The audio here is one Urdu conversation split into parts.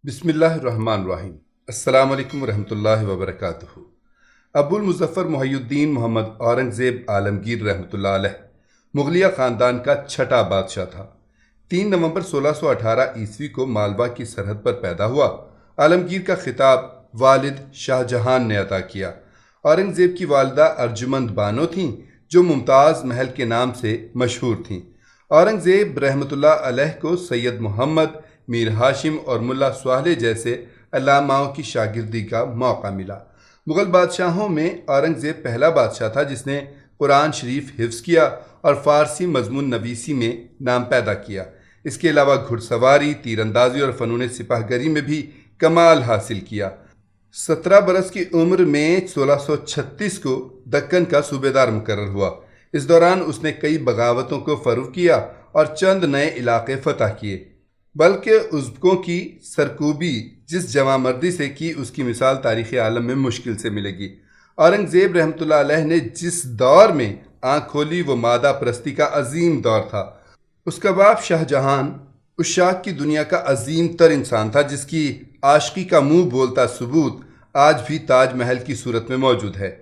بسم اللہ الرحمن الرحیم۔ السلام علیکم ورحمۃ اللہ وبرکاتہ۔ ابو المظفر محی الدین محمد اورنگزیب عالمگیر رحمۃ اللہ علیہ مغلیہ خاندان کا چھٹا بادشاہ تھا۔ 3 نومبر 1618 عیسوی کو مالوا کی سرحد پر پیدا ہوا۔ عالمگیر کا خطاب والد شاہ جہان نے عطا کیا۔ اورنگزیب کی والدہ ارجمند بانو تھیں جو ممتاز محل کے نام سے مشہور تھیں۔ اورنگزیب رحمۃ اللہ علیہ کو سید محمد، میر ہاشم اور ملا سواہلے جیسے علاماؤں کی شاگردی کا موقع ملا۔ مغل بادشاہوں میں اورنگزیب پہلا بادشاہ تھا جس نے قرآن شریف حفظ کیا اور فارسی مضمون نویسی میں نام پیدا کیا۔ اس کے علاوہ گھڑ سواری، تیر اندازی اور فنون سپاہ گری میں بھی کمال حاصل کیا۔ 17 برس کی عمر میں 1636 کو دکن کا صوبے دار مقرر ہوا۔ اس دوران اس نے کئی بغاوتوں کو فروغ کیا اور چند نئے علاقے فتح کیے، بلکہ ازبکوں کی سرکوبی جس جواں مردی سے کی اس کی مثال تاریخ عالم میں مشکل سے ملے گی۔ اورنگزیب رحمۃ اللہ علیہ نے جس دور میں آنکھ کھولی وہ مادہ پرستی کا عظیم دور تھا۔ اس کا باپ شاہ جہان عشاق کی دنیا کا عظیم تر انسان تھا جس کی عاشقی کا منہ بولتا ثبوت آج بھی تاج محل کی صورت میں موجود ہے۔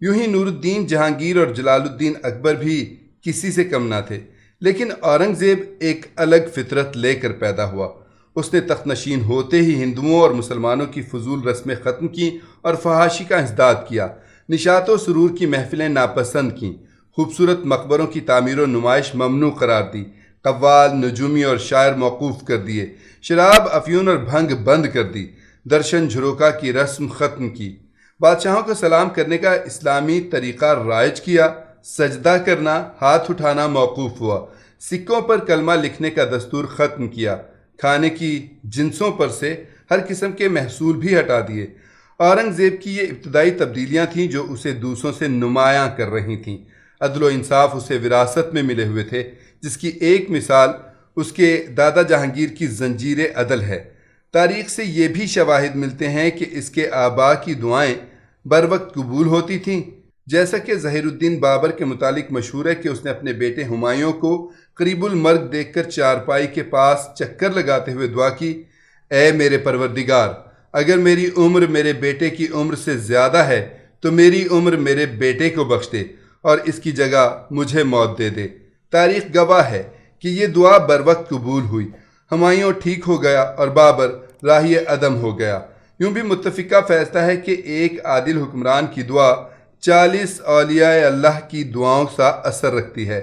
یوں ہی نور الدین جہانگیر اور جلال الدین اکبر بھی کسی سے کم نہ تھے، لیکن اورنگزیب ایک الگ فطرت لے کر پیدا ہوا۔ اس نے تخت نشین ہوتے ہی ہندوؤں اور مسلمانوں کی فضول رسمیں ختم کیں اور فحاشی کا انسداد کیا، نشاط و سرور کی محفلیں ناپسند کیں، خوبصورت مقبروں کی تعمیر و نمائش ممنوع قرار دی، قوال، نجومی اور شاعر موقوف کر دیے، شراب، افیون اور بھنگ بند کر دی، درشن جھروکا کی رسم ختم کی، بادشاہوں کو سلام کرنے کا اسلامی طریقہ رائج کیا، سجدہ کرنا، ہاتھ اٹھانا موقوف ہوا، سکوں پر کلمہ لکھنے کا دستور ختم کیا، کھانے کی جنسوں پر سے ہر قسم کے محصول بھی ہٹا دیے۔ اورنگزیب کی یہ ابتدائی تبدیلیاں تھیں جو اسے دوسروں سے نمایاں کر رہی تھیں۔ عدل و انصاف اسے وراثت میں ملے ہوئے تھے، جس کی ایک مثال اس کے دادا جہانگیر کی زنجیر عدل ہے۔ تاریخ سے یہ بھی شواہد ملتے ہیں کہ اس کے آباء کی دعائیں بر وقت قبول ہوتی تھیں، جیسا کہ ظہیر الدین بابر کے متعلق مشہور ہے کہ اس نے اپنے بیٹے ہمایوں کو قریب المرگ دیکھ کر چارپائی کے پاس چکر لگاتے ہوئے دعا کی، اے میرے پروردگار، اگر میری عمر میرے بیٹے کی عمر سے زیادہ ہے تو میری عمر میرے بیٹے کو بخش دے اور اس کی جگہ مجھے موت دے دے۔ تاریخ گواہ ہے کہ یہ دعا بر وقت قبول ہوئی، ہمایوں ٹھیک ہو گیا اور بابر راہی عدم ہو گیا۔ یوں بھی متفقہ فیصلہ ہے کہ ایک عادل حکمران کی دعا 40 اولیاء اللہ کی دعاؤں سا اثر رکھتی ہے۔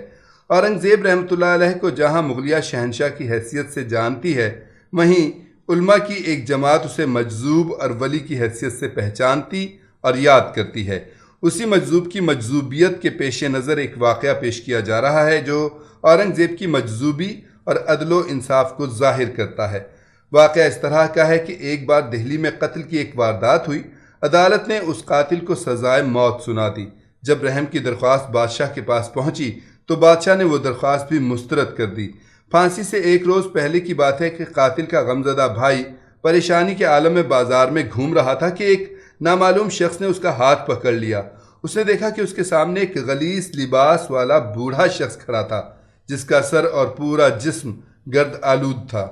اورنگزیب رحمۃ اللہ علیہ کو جہاں مغلیہ شہنشاہ کی حیثیت سے جانتی ہے، وہیں علماء کی ایک جماعت اسے مجذوب اور ولی کی حیثیت سے پہچانتی اور یاد کرتی ہے۔ اسی مجذوب کی مجذوبیت کے پیش نظر ایک واقعہ پیش کیا جا رہا ہے جو اورنگزیب کی مجذوبی اور عدل و انصاف کو ظاہر کرتا ہے۔ واقعہ اس طرح کا ہے کہ ایک بار دہلی میں قتل کی ایک واردات ہوئی۔ عدالت نے اس قاتل کو سزائے موت سنا دی۔ جب رحم کی درخواست بادشاہ کے پاس پہنچی تو بادشاہ نے وہ درخواست بھی مسترد کر دی۔ پھانسی سے ایک روز پہلے کی بات ہے کہ قاتل کا غمزدہ بھائی پریشانی کے عالم میں بازار میں گھوم رہا تھا کہ ایک نامعلوم شخص نے اس کا ہاتھ پکڑ لیا۔ اس نے دیکھا کہ اس کے سامنے ایک غلیظ لباس والا بوڑھا شخص کھڑا تھا جس کا سر اور پورا جسم گرد آلود تھا۔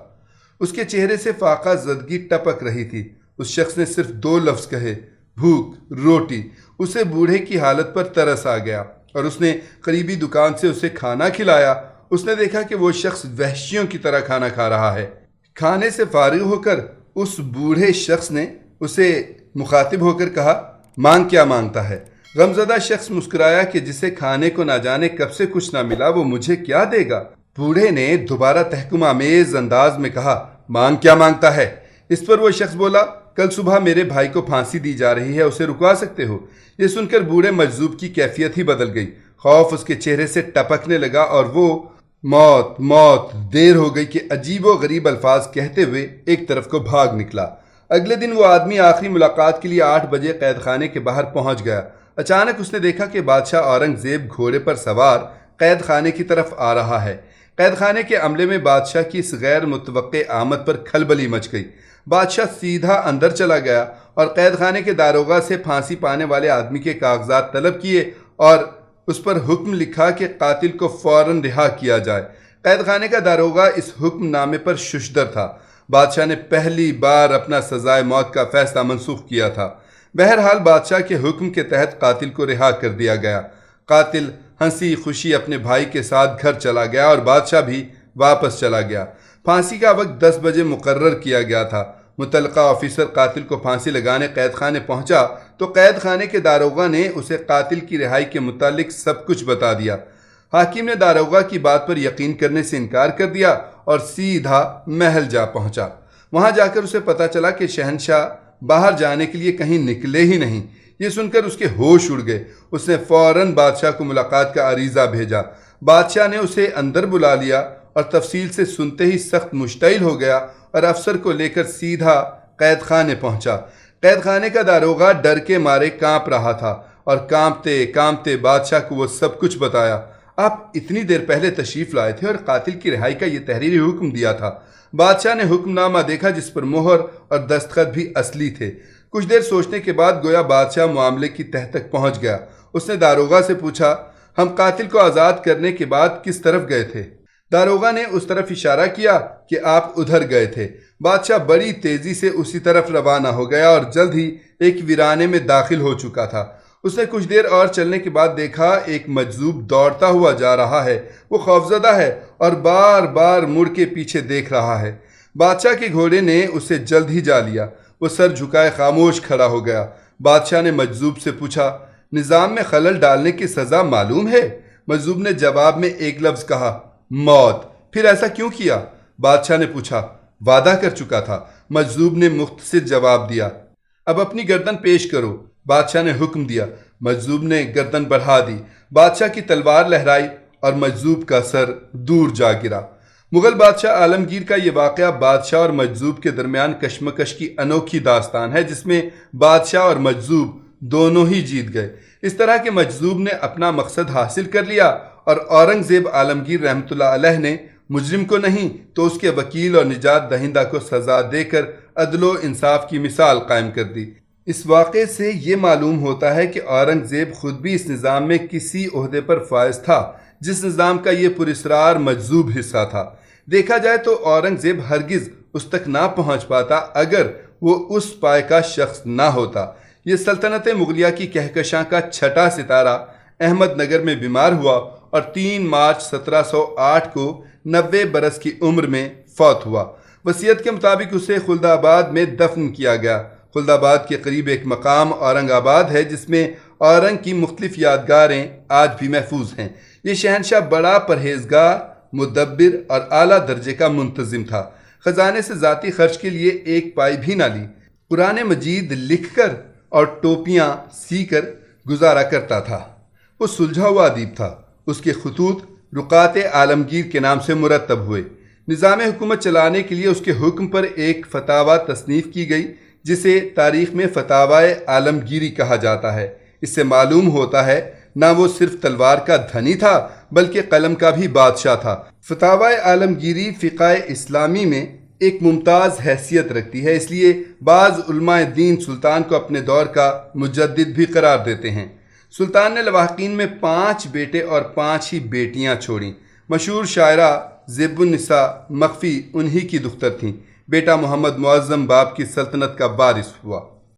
اس کے چہرے سے فاقہ زدگی ٹپک رہی تھی۔ اس شخص نے صرف 2 لفظ کہے، بھوک، روٹی۔ اسے بوڑھے کی حالت پر ترس آ گیا اور اس نے قریبی دکان سے اسے کھانا کھلایا۔ اس نے دیکھا کہ وہ شخص وحشیوں کی طرح کھانا کھا رہا ہے۔ کھانے سے فارغ ہو کر اس بوڑھے شخص نے اسے مخاطب ہو کر کہا، مانگ کیا مانگتا ہے؟ غمزدہ شخص مسکرایا کہ جسے کھانے کو نہ جانے کب سے کچھ نہ ملا وہ مجھے کیا دے گا؟ بوڑھے نے دوبارہ تحکم آمیز انداز میں کہا، مانگ کیا مانگتا ہے؟ اس پر وہ شخص بولا، کل صبح میرے بھائی کو پھانسی دی جا رہی ہے، اسے رکوا سکتے ہو؟ یہ سن کر بوڑھے مجذوب کی کیفیت ہی بدل گئی۔ خوف اس کے چہرے سے ٹپکنے لگا اور وہ موت موت، دیر ہو گئی کہ عجیب و غریب الفاظ کہتے ہوئے ایک طرف کو بھاگ نکلا۔ اگلے دن وہ آدمی آخری ملاقات کے لیے 8 بجے قید خانے کے باہر پہنچ گیا۔ اچانک اس نے دیکھا کہ بادشاہ اورنگزیب گھوڑے پر سوار قید خانے کی طرف آ رہا ہے۔ قید خانے کے عملے میں بادشاہ کی اس غیر متوقع آمد پر کھلبلی مچ گئی۔ بادشاہ سیدھا اندر چلا گیا اور قید خانے کے داروغہ سے پھانسی پانے والے آدمی کے کاغذات طلب کیے اور اس پر حکم لکھا کہ قاتل کو فوراً رہا کیا جائے۔ قید خانے کا داروغہ اس حکم نامے پر ششدر تھا۔ بادشاہ نے پہلی بار اپنا سزائے موت کا فیصلہ منسوخ کیا تھا۔ بہرحال بادشاہ کے حکم کے تحت قاتل کو رہا کر دیا گیا۔ قاتل ہنسی خوشی اپنے بھائی کے ساتھ گھر چلا گیا اور بادشاہ بھی واپس چلا گیا۔ پھانسی کا وقت 10 بجے مقرر کیا گیا تھا۔ متعلقہ آفیسر قاتل کو پھانسی لگانے قید خانے پہنچا تو قید خانے کے داروغہ نے اسے قاتل کی رہائی کے متعلق سب کچھ بتا دیا۔ حاکم نے داروغہ کی بات پر یقین کرنے سے انکار کر دیا اور سیدھا محل جا پہنچا۔ وہاں جا کر اسے پتہ چلا کہ شہنشاہ باہر جانے کے لیے کہیں نکلے ہی نہیں۔ یہ سن کر اس کے ہوش اڑ گئے۔ اس نے فوراً بادشاہ کو ملاقات کا عریضہ بھیجا۔ بادشاہ نے اسے اندر بلا لیا اور تفصیل سے سنتے ہی سخت مشتعل ہو گیا اور افسر کو لے کر سیدھا قید خانے پہنچا۔ قید خانے کا داروغہ ڈر کے مارے کانپ رہا تھا اور کانپتے کانپتے بادشاہ کو وہ سب کچھ بتایا۔ آپ اتنی دیر پہلے تشریف لائے تھے اور قاتل کی رہائی کا یہ تحریری حکم دیا تھا۔ بادشاہ نے حکم نامہ دیکھا جس پر مہر اور دستخط بھی اصلی تھے۔ کچھ دیر سوچنے کے بعد گویا بادشاہ معاملے کی تہہ تک پہنچ گیا۔ اس نے داروغہ سے پوچھا، ہم قاتل کو آزاد کرنے کے بعد کس طرف گئے تھے؟ داروغہ نے اس طرف اشارہ کیا کہ آپ ادھر گئے تھے۔ بادشاہ بڑی تیزی سے اسی طرف روانہ ہو گیا اور جلد ہی ایک ویرانے میں داخل ہو چکا تھا۔ اس نے کچھ دیر اور چلنے کے بعد دیکھا ایک مجذوب دوڑتا ہوا جا رہا ہے۔ وہ خوفزدہ ہے اور بار بار مڑ کے پیچھے دیکھ رہا ہے۔ بادشاہ کے گھوڑے نے اسے جلد ہی جا لیا۔ وہ سر جھکائے خاموش کھڑا ہو گیا۔ بادشاہ نے مجذوب سے پوچھا، نظام میں خلل ڈالنے کی سزا معلوم ہے؟ مجذوب نے جواب میں ایک لفظ کہا، موت۔ پھر ایسا کیوں کیا؟ بادشاہ نے پوچھا۔ وعدہ کر چکا تھا، مجذوب نے مختصر جواب دیا۔ اب اپنی گردن پیش کرو، بادشاہ نے حکم دیا۔ مجذوب نے گردن بڑھا دی۔ بادشاہ کی تلوار لہرائی اور مجذوب کا سر دور جا گرا۔ مغل بادشاہ عالمگیر کا یہ واقعہ بادشاہ اور مجذوب کے درمیان کشمکش کی انوکھی داستان ہے جس میں بادشاہ اور مجذوب دونوں ہی جیت گئے۔ اس طرح کہ مجذوب نے اپنا مقصد حاصل کر لیا اور اورنگزیب عالمگیر رحمۃ اللہ علیہ نے مجرم کو نہیں تو اس کے وکیل اور نجات دہندہ کو سزا دے کر عدل و انصاف کی مثال قائم کر دی۔ اس واقعے سے یہ معلوم ہوتا ہے کہ اورنگزیب خود بھی اس نظام میں کسی عہدے پر فائز تھا جس نظام کا یہ پراسرار مجذوب حصہ تھا۔ دیکھا جائے تو اورنگزیب ہرگز اس تک نہ پہنچ پاتا اگر وہ اس پائے کا شخص نہ ہوتا۔ یہ سلطنت مغلیہ کی کہکشاں کا چھٹا ستارہ احمد نگر میں بیمار ہوا اور 3 مارچ 1708 کو 90 برس کی عمر میں فوت ہوا۔ وصیت کے مطابق اسے خلد آباد میں دفن کیا گیا۔ خلد آباد کے قریب ایک مقام اورنگ آباد ہے جس میں اورنگ کی مختلف یادگاریں آج بھی محفوظ ہیں۔ یہ شہنشاہ بڑا پرہیزگار، مدبر اور اعلیٰ درجے کا منتظم تھا۔ خزانے سے ذاتی خرچ کے لیے ایک پائی بھی نہ لی۔ قرآن مجید لکھ کر اور ٹوپیاں سی کر گزارا کرتا تھا۔ وہ سلجھا ہوا ادیب تھا۔ اس کے خطوط رقعت عالمگیر کے نام سے مرتب ہوئے۔ نظام حکومت چلانے کے لیے اس کے حکم پر ایک فتاوی تصنیف کی گئی جسے تاریخ میں فتاوی عالمگیری کہا جاتا ہے۔ اس سے معلوم ہوتا ہے نہ وہ صرف تلوار کا دھنی تھا بلکہ قلم کا بھی بادشاہ تھا۔ فتاوی عالمگیری فقہ اسلامی میں ایک ممتاز حیثیت رکھتی ہے، اس لیے بعض علماء دین سلطان کو اپنے دور کا مجدد بھی قرار دیتے ہیں۔ سلطان نے لواحقین میں 5 بیٹے اور 5 ہی بیٹیاں چھوڑیں۔ مشہور شاعرہ زیب النساء مخفی انہی کی دختر تھیں۔ بیٹا محمد معظم باپ کی سلطنت کا وارث ہوا۔